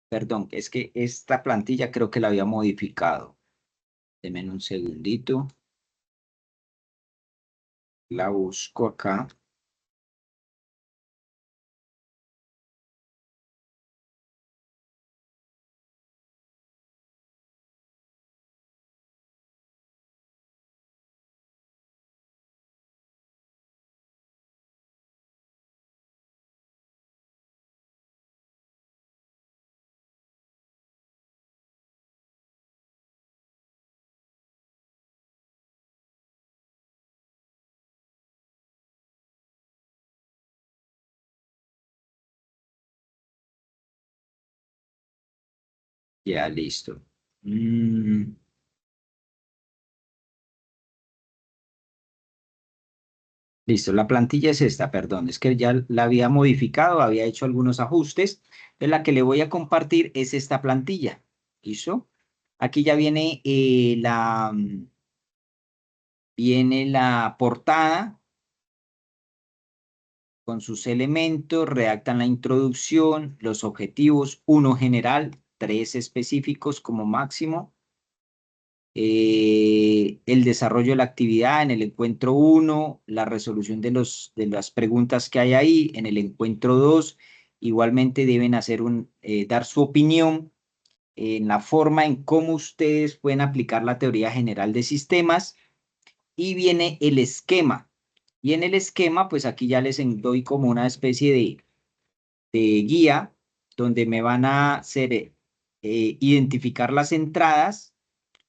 Perdón, es que esta plantilla creo que la había modificado. Denme un segundito. La busco acá. Ya, listo. Listo, la plantilla es esta, perdón, es que ya la había modificado, había hecho algunos ajustes. Entonces la que le voy a compartir es esta plantilla. ¿Listo? Aquí ya viene viene la portada con sus elementos, redactan la introducción, los objetivos, 1 general, 3 específicos como máximo. El desarrollo de la actividad en el encuentro 1, la resolución de las preguntas que hay ahí. En el encuentro 2, igualmente deben dar su opinión en la forma en cómo ustedes pueden aplicar la teoría general de sistemas. Y viene el esquema. Y en el esquema, pues aquí ya les doy como una especie de guía donde me van a hacer identificar las entradas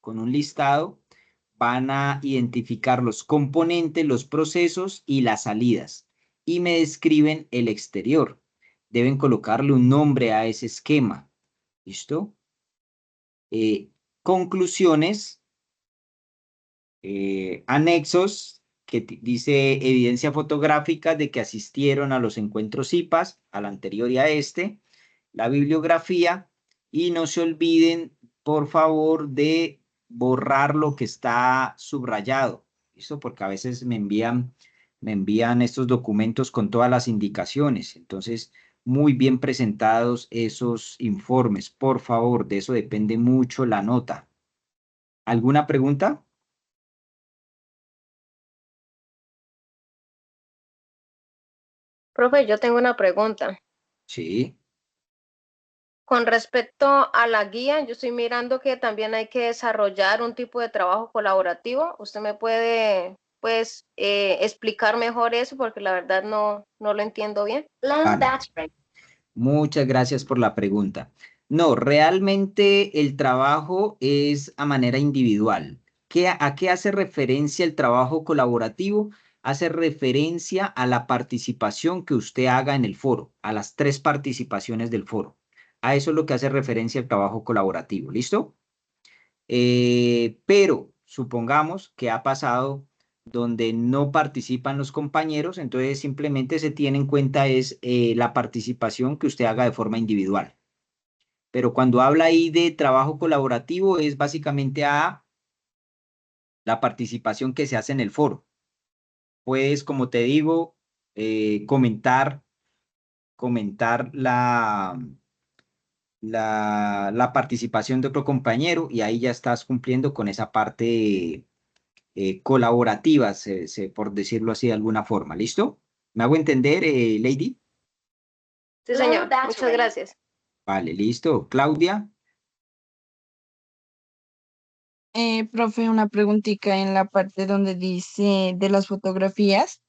con un listado, van a identificar los componentes, los procesos y las salidas, y me describen el exterior. Deben colocarle un nombre a ese esquema. ¿Listo? Conclusiones, anexos, que dice evidencia fotográfica de que asistieron a los encuentros IPAS, al anterior y a este, la bibliografía, y no se olviden, por favor, de borrar lo que está subrayado. ¿Listo? Porque a veces me envían estos documentos con todas las indicaciones. Entonces, muy bien presentados esos informes. Por favor, de eso depende mucho la nota. ¿Alguna pregunta? Profe, yo tengo una pregunta. Sí. Con respecto a la guía, yo estoy mirando que también hay que desarrollar un tipo de trabajo colaborativo. ¿Usted me puede, pues, explicar mejor eso? Porque la verdad no lo entiendo bien. Vale. Muchas gracias por la pregunta. No, realmente el trabajo es a manera individual. ¿A qué hace referencia el trabajo colaborativo? Hace referencia a la participación que usted haga en el foro, a las 3 participaciones del foro. A eso es lo que hace referencia el trabajo colaborativo. ¿Listo? Pero supongamos que ha pasado donde no participan los compañeros, entonces simplemente se tiene en cuenta es la participación que usted haga de forma individual. Pero cuando habla ahí de trabajo colaborativo es básicamente a la participación que se hace en el foro. Puedes, como te digo, comentar la participación de otro compañero y ahí ya estás cumpliendo con esa parte colaborativas, por decirlo así de alguna forma. ¿Listo? ¿Me hago entender, Lady? Sí, señor. Muchas gracias. Vale, listo. Claudia. Profe, una preguntita en la parte donde dice de las fotografías,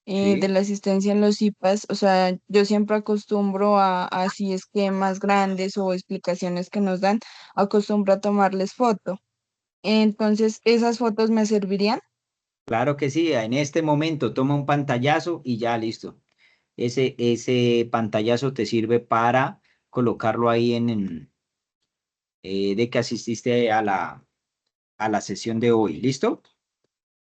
Sí. de la asistencia en los IPAs. O sea, yo siempre acostumbro a así esquemas grandes o explicaciones que nos dan, acostumbro a tomarles foto. Entonces, ¿esas fotos me servirían? Claro que sí. En este momento toma un pantallazo y ya listo. Ese pantallazo te sirve para colocarlo ahí de que asististe a la sesión de hoy. ¿Listo?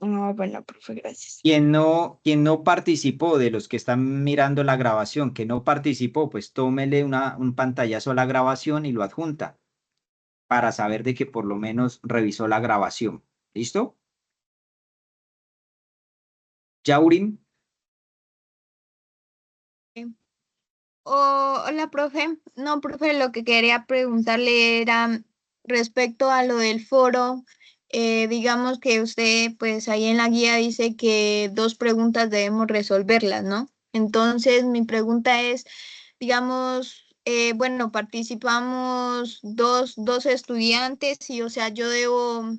Ah, bueno, profe, gracias. Quien no participó, de los que están mirando la grabación, que no participó, pues tómele un pantallazo a la grabación y lo adjunta para saber de que por lo menos revisó la grabación. ¿Listo? Yaurim. Hola, profe. No, profe, lo que quería preguntarle era respecto a lo del foro. Digamos que usted, pues ahí en la guía dice que 2 preguntas debemos resolverlas, ¿no? Entonces, mi pregunta es, digamos, bueno, participamos dos estudiantes y, o sea, yo debo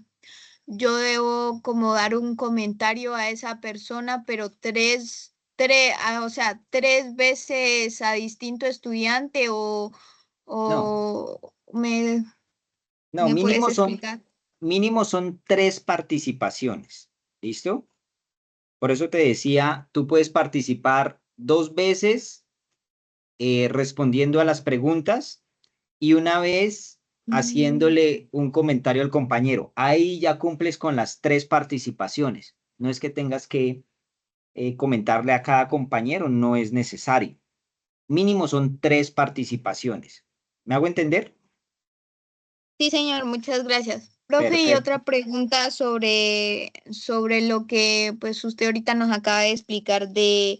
como dar un comentario a esa persona, pero o sea, 3 veces a distinto estudiante No, o no, me puedes explicar. mínimo son 3 participaciones. ¿Listo? Por eso te decía, tú puedes participar 2 veces respondiendo a las preguntas y una vez haciéndole un comentario al compañero. Ahí ya cumples con las 3 participaciones. No es que tengas que comentarle a cada compañero, no es necesario. Mínimo son 3 participaciones. ¿Me hago entender? Sí, señor, muchas gracias. Profe, y Perfecto. otra pregunta sobre lo que pues usted ahorita nos acaba de explicar de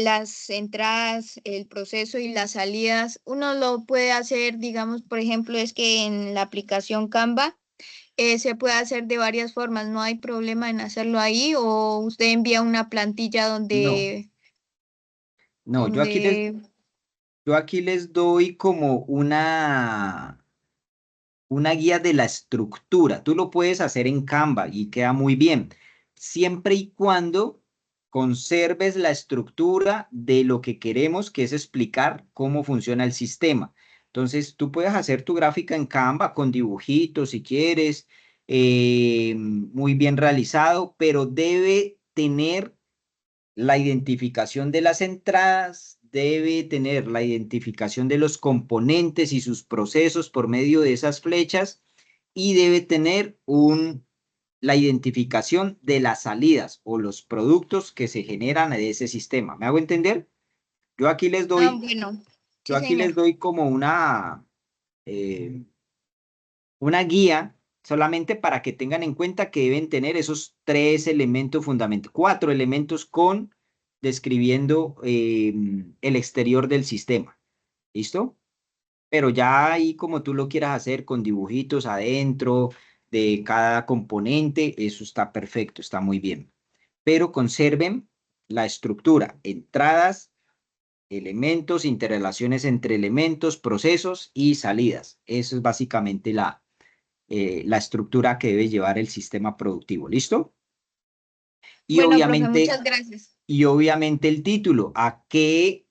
las entradas, el proceso y las salidas. Uno lo puede hacer, digamos, por ejemplo, es que en la aplicación Canva se puede hacer de varias formas, no hay problema en hacerlo ahí, o usted envía una plantilla No, no, donde yo aquí les doy como una guía de la estructura. Tú lo puedes hacer en Canva y queda muy bien, siempre y cuando conserves la estructura de lo que queremos, que es explicar cómo funciona el sistema. Entonces, tú puedes hacer tu gráfica en Canva con dibujitos si quieres, muy bien realizado, pero debe tener la identificación de las entradas, debe tener la identificación de los componentes y sus procesos por medio de esas flechas y debe tener la identificación de las salidas o los productos que se generan de ese sistema. ¿Me hago entender? Yo aquí les doy, bueno, yo sí, aquí señor. les doy como una guía solamente para que tengan en cuenta que deben tener esos 3 elementos fundamentales, 4 elementos con describiendo el exterior del sistema. ¿Listo? Pero ya ahí como tú lo quieras hacer con dibujitos adentro de cada componente, eso está perfecto, está muy bien. Pero conserven la estructura, entradas, elementos, interrelaciones entre elementos, procesos y salidas. Eso es básicamente la estructura que debe llevar el sistema productivo. ¿Listo? Y Bueno, profe, obviamente, muchas gracias. y obviamente el título, ¿a qué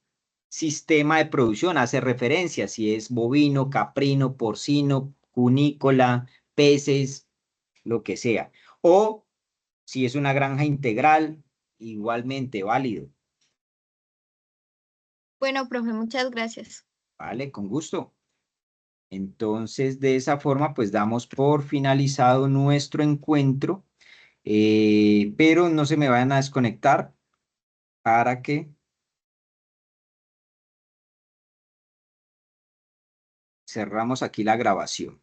sistema de producción hace referencia? Si es bovino, caprino, porcino, cunícola, peces, lo que sea. O si es una granja integral, igualmente válido. Bueno, profe, muchas gracias. ¿Vale? Con gusto. Entonces, de esa forma, pues damos por finalizado nuestro encuentro, pero no se me vayan a desconectar para que cerramos aquí la grabación.